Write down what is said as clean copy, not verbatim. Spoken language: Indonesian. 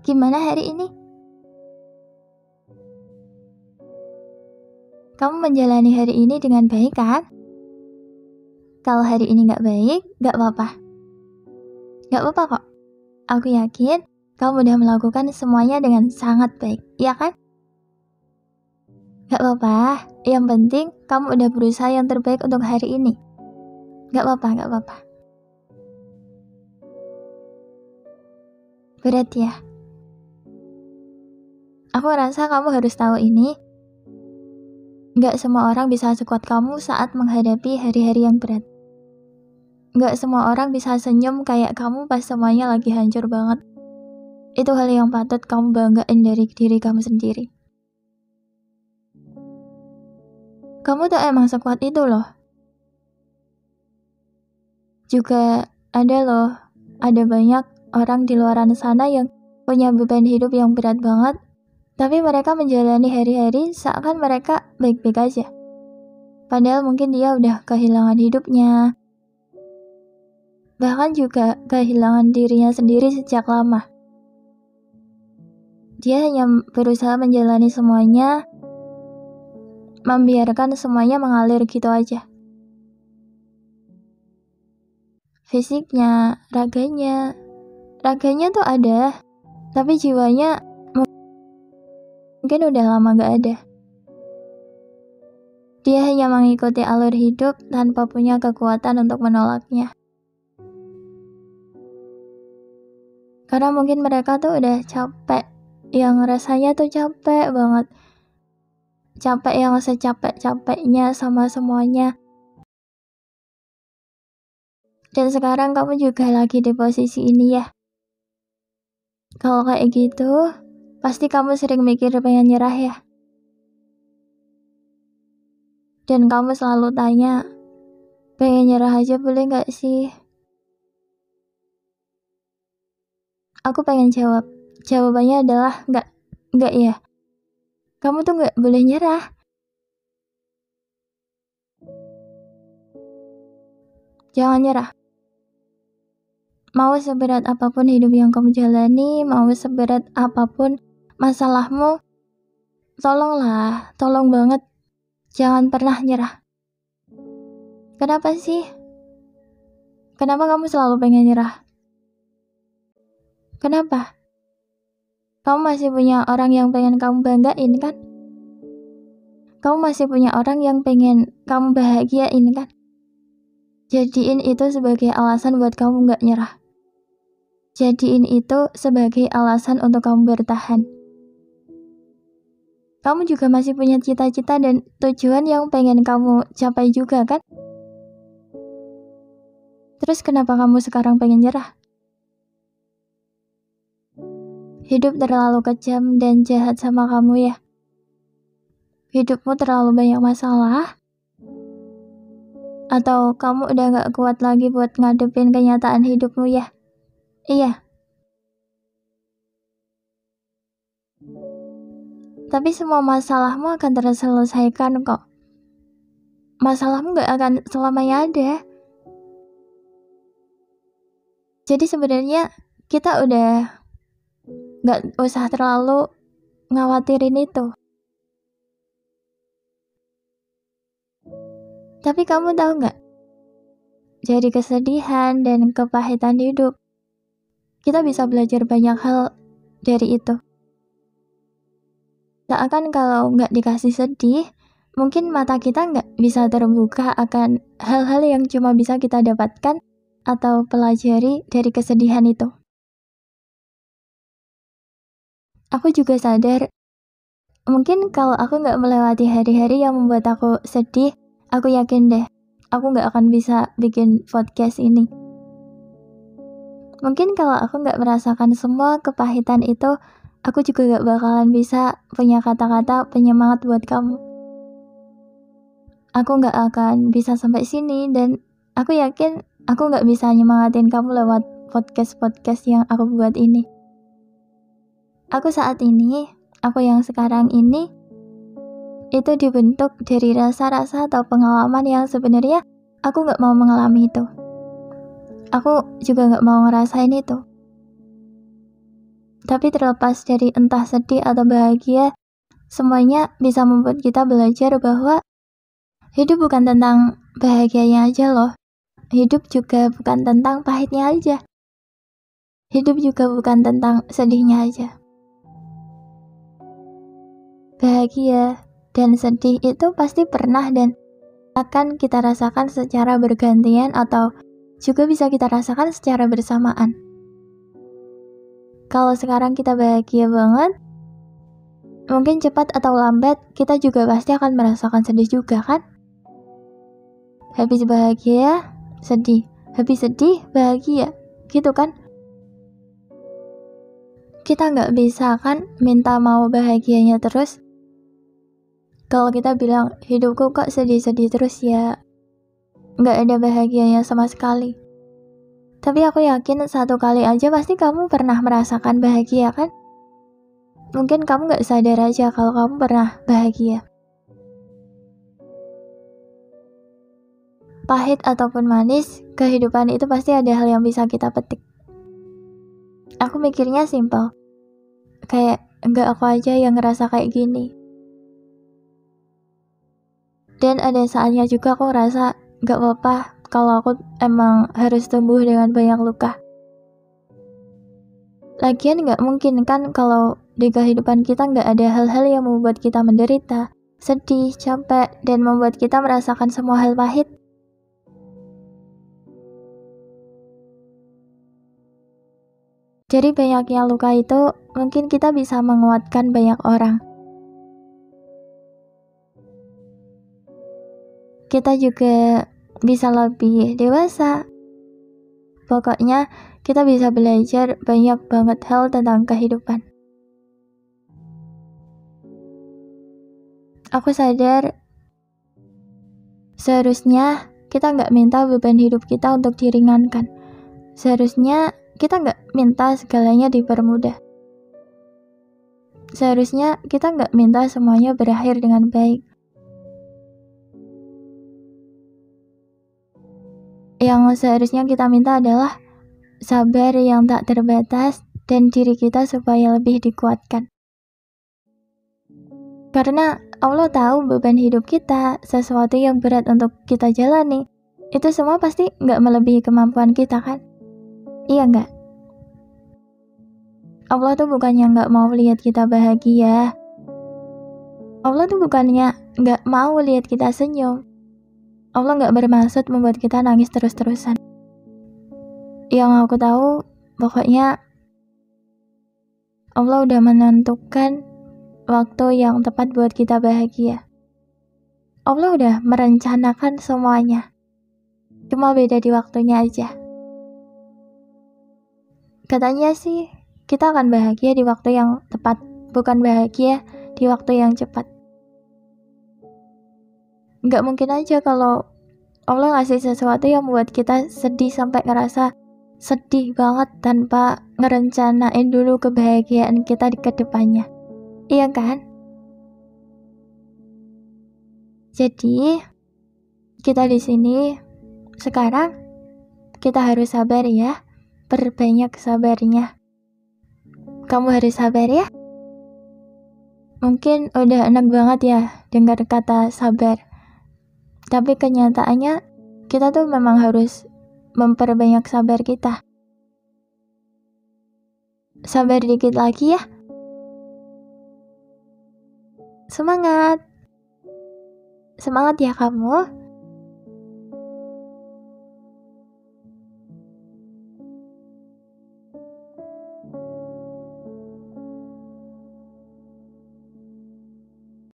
Gimana hari ini? Kamu menjalani hari ini dengan baik kan? Kalau hari ini gak baik, gak apa-apa. Gak apa-apa kok. Aku yakin kamu udah melakukan semuanya dengan sangat baik, iya kan? Gak apa-apa, yang penting kamu udah berusaha yang terbaik untuk hari ini. Gak apa-apa, gak apa-apa. Berat ya? Aku rasa kamu harus tahu ini. Gak semua orang bisa sekuat kamu saat menghadapi hari-hari yang berat. Gak semua orang bisa senyum kayak kamu pas semuanya lagi hancur banget. Itu hal yang patut kamu banggain dari diri kamu sendiri. Kamu tuh emang sekuat itu loh. Juga ada banyak orang di luar sana yang punya beban hidup yang berat banget, tapi mereka menjalani hari-hari seakan mereka baik-baik aja. Padahal mungkin dia udah kehilangan hidupnya, bahkan juga kehilangan dirinya sendiri sejak lama. Dia hanya berusaha menjalani semuanya, membiarkan semuanya mengalir gitu aja. Fisiknya, raganya tuh ada, tapi jiwanya mungkin udah lama gak ada. Dia hanya mengikuti alur hidup tanpa punya kekuatan untuk menolaknya. Karena mungkin mereka tuh udah capek, yang rasanya tuh capek banget. Capek yang secapek-capeknya sama semuanya. Dan sekarang kamu juga lagi di posisi ini ya. Kalau kayak gitu, pasti kamu sering mikir pengen nyerah ya. Dan kamu selalu tanya, pengen nyerah aja boleh gak sih? Aku pengen jawab, jawabannya adalah enggak ya. Kamu tuh gak boleh nyerah. Jangan nyerah. Mau seberat apapun hidup yang kamu jalani, mau seberat apapun masalahmu, tolong banget, jangan pernah nyerah. Kenapa sih? Kenapa kamu selalu pengen nyerah? Kenapa? Kamu masih punya orang yang pengen kamu banggain kan? Kamu masih punya orang yang pengen kamu bahagiain kan? Jadiin itu sebagai alasan buat kamu gak nyerah. Jadiin itu sebagai alasan untuk kamu bertahan. Kamu juga masih punya cita-cita dan tujuan yang pengen kamu capai juga kan? Terus kenapa kamu sekarang pengen nyerah? Hidup terlalu kejam dan jahat sama kamu ya. Hidupmu terlalu banyak masalah? Atau kamu udah gak kuat lagi buat ngadepin kenyataan hidupmu ya? Iya. Tapi semua masalahmu akan terselesaikan kok. Masalahmu gak akan selamanya ada. Jadi sebenarnya kita udah gak usah terlalu ngawatirin itu. Tapi kamu tahu gak? Dari kesedihan dan kepahitan hidup, kita bisa belajar banyak hal dari itu. Seakan kalau gak dikasih sedih, mungkin mata kita gak bisa terbuka akan hal-hal yang cuma bisa kita dapatkan atau pelajari dari kesedihan itu. Aku juga sadar, mungkin kalau aku gak melewati hari-hari yang membuat aku sedih, aku yakin deh, aku gak akan bisa bikin podcast ini. Mungkin kalau aku gak merasakan semua kepahitan itu, aku juga gak bakalan bisa punya kata-kata penyemangat buat kamu. Aku gak akan bisa sampai sini dan aku yakin aku gak bisa nyemangatin kamu lewat podcast-podcast yang aku buat ini. Aku yang sekarang ini, itu dibentuk dari rasa-rasa atau pengalaman yang sebenarnya aku gak mau mengalami itu. Aku juga gak mau ngerasain itu. Tapi terlepas dari entah sedih atau bahagia, semuanya bisa membuat kita belajar bahwa hidup bukan tentang bahagianya aja loh. Hidup juga bukan tentang pahitnya aja. Hidup juga bukan tentang sedihnya aja. Bahagia dan sedih itu pasti pernah dan akan kita rasakan secara bergantian atau juga bisa kita rasakan secara bersamaan. Kalau sekarang kita bahagia banget, mungkin cepat atau lambat kita juga pasti akan merasakan sedih juga kan? Habis bahagia, sedih. Habis sedih, bahagia. Gitu kan? Kita nggak bisa kan minta mau bahagianya terus. Kalau kita bilang, hidupku kok sedih-sedih terus ya, nggak ada bahagianya sama sekali. Tapi aku yakin satu kali aja pasti kamu pernah merasakan bahagia kan? Mungkin kamu nggak sadar aja kalau kamu pernah bahagia. Pahit ataupun manis, kehidupan itu pasti ada hal yang bisa kita petik. Aku mikirnya simpel. Kayak, nggak aku aja yang ngerasa kayak gini. Dan ada saatnya juga aku ngerasa gak apa-apa kalau aku emang harus tumbuh dengan banyak luka. Lagian gak mungkin kan kalau di kehidupan kita gak ada hal-hal yang membuat kita menderita, sedih, capek, dan membuat kita merasakan semua hal pahit. Dari banyaknya luka itu, mungkin kita bisa menguatkan banyak orang. Kita juga bisa lebih dewasa. Pokoknya kita bisa belajar banyak banget hal tentang kehidupan. Aku sadar seharusnya kita nggak minta beban hidup kita untuk diringankan. Seharusnya kita nggak minta segalanya dipermudah. Seharusnya kita nggak minta semuanya berakhir dengan baik. Yang seharusnya kita minta adalah sabar yang tak terbatas dan diri kita supaya lebih dikuatkan. Karena Allah tahu beban hidup kita, sesuatu yang berat untuk kita jalani, itu semua pasti nggak melebihi kemampuan kita kan? Iya nggak? Allah tuh bukannya nggak mau lihat kita bahagia. Allah tuh bukannya nggak mau lihat kita senyum. Allah nggak bermaksud membuat kita nangis terus-terusan. Yang aku tahu, pokoknya Allah udah menentukan waktu yang tepat buat kita bahagia. Allah udah merencanakan semuanya. Cuma beda di waktunya aja. Katanya sih, kita akan bahagia di waktu yang tepat, bukan bahagia di waktu yang cepat. Nggak mungkin aja kalau Allah ngasih sesuatu yang membuat kita sedih sampai ngerasa sedih banget tanpa ngerencanain dulu kebahagiaan kita di kedepannya. Iya kan? Jadi, kita di sini sekarang kita harus sabar ya. Perbanyak sabarnya. Kamu harus sabar ya. Mungkin udah enak banget ya dengar kata sabar. Tapi kenyataannya kita tuh memang harus memperbanyak sabar kita. Sabar dikit lagi ya. Semangat. Semangat ya kamu.